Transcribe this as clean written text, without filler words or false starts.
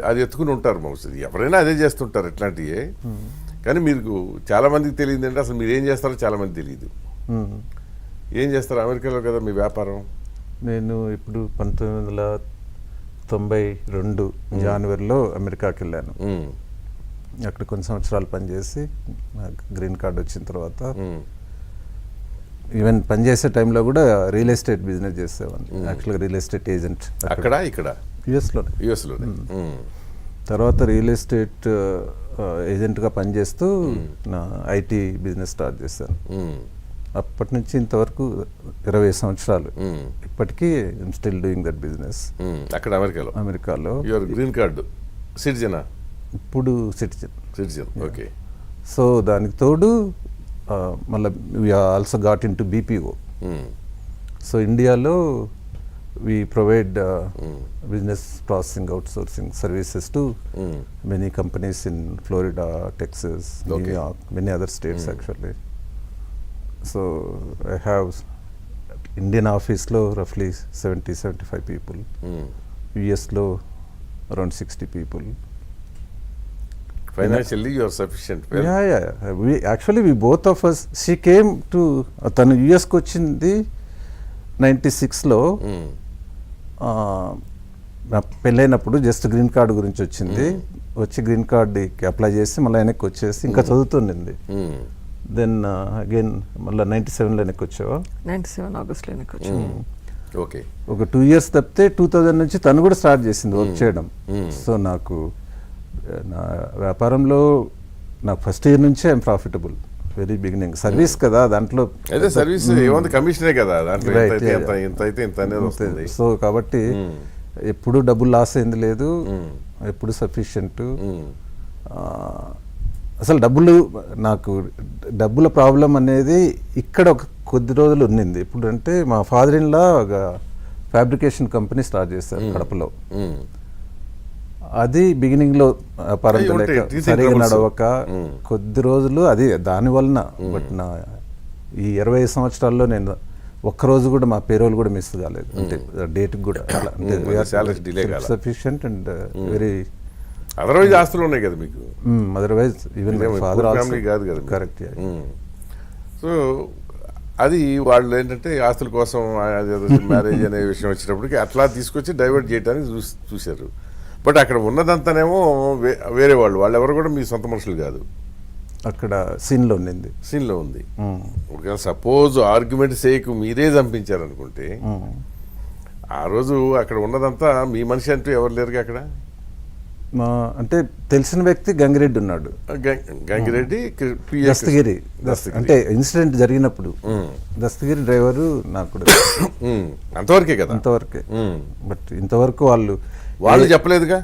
అది ఎత్తుకుని ఉంటారు మోస్ట్లీ, ఎవరైనా అదే చేస్తుంటారు ఇట్లాంటివి. కానీ మీకు చాలా మందికి తెలియదు అంటే అసలు మీరు ఏం చేస్తారో చాలా మంది తెలియదు. ఏం చేస్తారు అమెరికాలో కదా మీ వ్యాపారం? నేను ఇప్పుడు 1992 జనవరిలో అమెరికాకి వెళ్ళాను. అక్కడ కొన్ని సంవత్సరాలు పనిచేసి గ్రీన్ కార్డ్ వచ్చిన తర్వాత ఈవెన్ పనిచేసే టైంలో కూడా రియల్ ఎస్టేట్ బిజినెస్ చేసేవాడిని. యాక్చువల్గా రియల్ ఎస్టేట్ ఏజెంట్ అక్కడ ఇక్కడ యుఎస్లోనే. తర్వాత రియల్ ఎస్టేట్ ఏజెంట్గా పనిచేస్తూ నా ఐటీ బిజినెస్ స్టార్ట్ చేశాను. అప్పటి నుంచి ఇంతవరకు 20 సంవత్సరాలు. ఇప్పటికీ I'm still doing that business. అక్కడ అమెరికాలో యువర్ గ్రీన్ కార్డు సిటిజనా? ఇప్పుడు సిటిజన్. ఓకే. సో దానికి తోడు మళ్ళీ we also got into BPO. So ఇండియాలో we provide business processing outsourcing services to many companies in Florida, Texas, New York, many other states actually. So I have Indian office lo roughly 70-75 people. US lo around 60 people. Financially you are sufficient. Well. Yeah. We both of us, she came to tanu US ko ochindi 96లో. నా పెళ్ళైనప్పుడు just green card గురించి వచ్చింది. వచ్చి green కార్డుకి apply చేసి మళ్ళీ వెనక్కి వచ్చేసి ఇంకా చదువుతుండింది. దెన్ అగైన్ మళ్ళీ 97లో వెనక్కి వచ్చావా? 97 ఆగస్ట్లో వెనక్కి వచ్చాను. ఓకే. ఒక 2 years తప్పితే 2000 నుంచి తను కూడా స్టార్ట్ చేసింది వర్క్ చేయడం. సో నాకు నా వ్యాపారంలో నాకు ఫస్ట్ ఇయర్ నుంచే I'm profitable. Very beginning service కదా, దాంట్లో అయితే సర్వీస్ ఏముంది, కమిషనే కదా దాంట్లో. ఇంత అయితే ఇంత అనేది వస్తుంది. సో కాబట్టి ఎప్పుడు డబ్బులు లాస్ అయింది లేదు, ఎప్పుడు సఫిషియెంట్. అసలు నాకు డబ్బుల ప్రాబ్లం అనేది ఇక్కడ ఒక కొద్ది రోజులు ఉన్నింది. ఇప్పుడు అంటే మా ఫాదర్ ఇన్ లా ఒక ఫ్యాబ్రికేషన్ కంపెనీ స్టార్ట్ చేశారు కడపలో. అది బిగినింగ్ లో వ్యాపారం సరిగా నడవక కొద్ది రోజులు అది దాని వలన. బట్ నా ఈ 20 సంవత్సరాల్లో నేను ఒక్కరోజు కూడా మా పేరోల్ కూడా మిస్ కాలేదు. అంటే డేట్ కూడా సఫిషియంట్ అండ్ వెరీ. అదర్వైజ్ ఆస్తులు ఉన్నాయి కదా మీకు. అదర్వైజ్ ఈవెన్ ఫాదర్ కాదు కదా. కరెక్ట్. సో అది వాళ్ళు ఏంటంటే ఆస్తుల కోసం మ్యారేజ్ అనే విషయం వచ్చినప్పటికి అట్లా తీసుకొచ్చి డైవర్ట్ చేయడానికి చూశారు. బట్ అక్కడ ఉన్నదంతానేమో వేరే వాళ్ళు ఎవరు కూడా మీ సొంత మనుషులు కాదు. అక్కడ సీన్లో ఉంది. ఒకవేళ సపోజ్ ఆర్గ్యుమెంట్ సేకు మీరే చంపించారనుకుంటే ఆ రోజు అక్కడ ఉన్నదంతా మీ మనిషి అంటూ ఎవరు లేరుగా అక్కడ. అంటే తెలిసిన వ్యక్తి గంగిరెడ్డి ఉన్నాడు. గంగిరెడ్డి దస్తగిరి. అంటే ఇన్సిడెంట్ జరిగినప్పుడు దస్తగిరి డ్రైవరు నాకు అంతవరకే కదా. అంతవరకే. బట్ ఇంతవరకు వాళ్ళు చెప్పలేదుగా.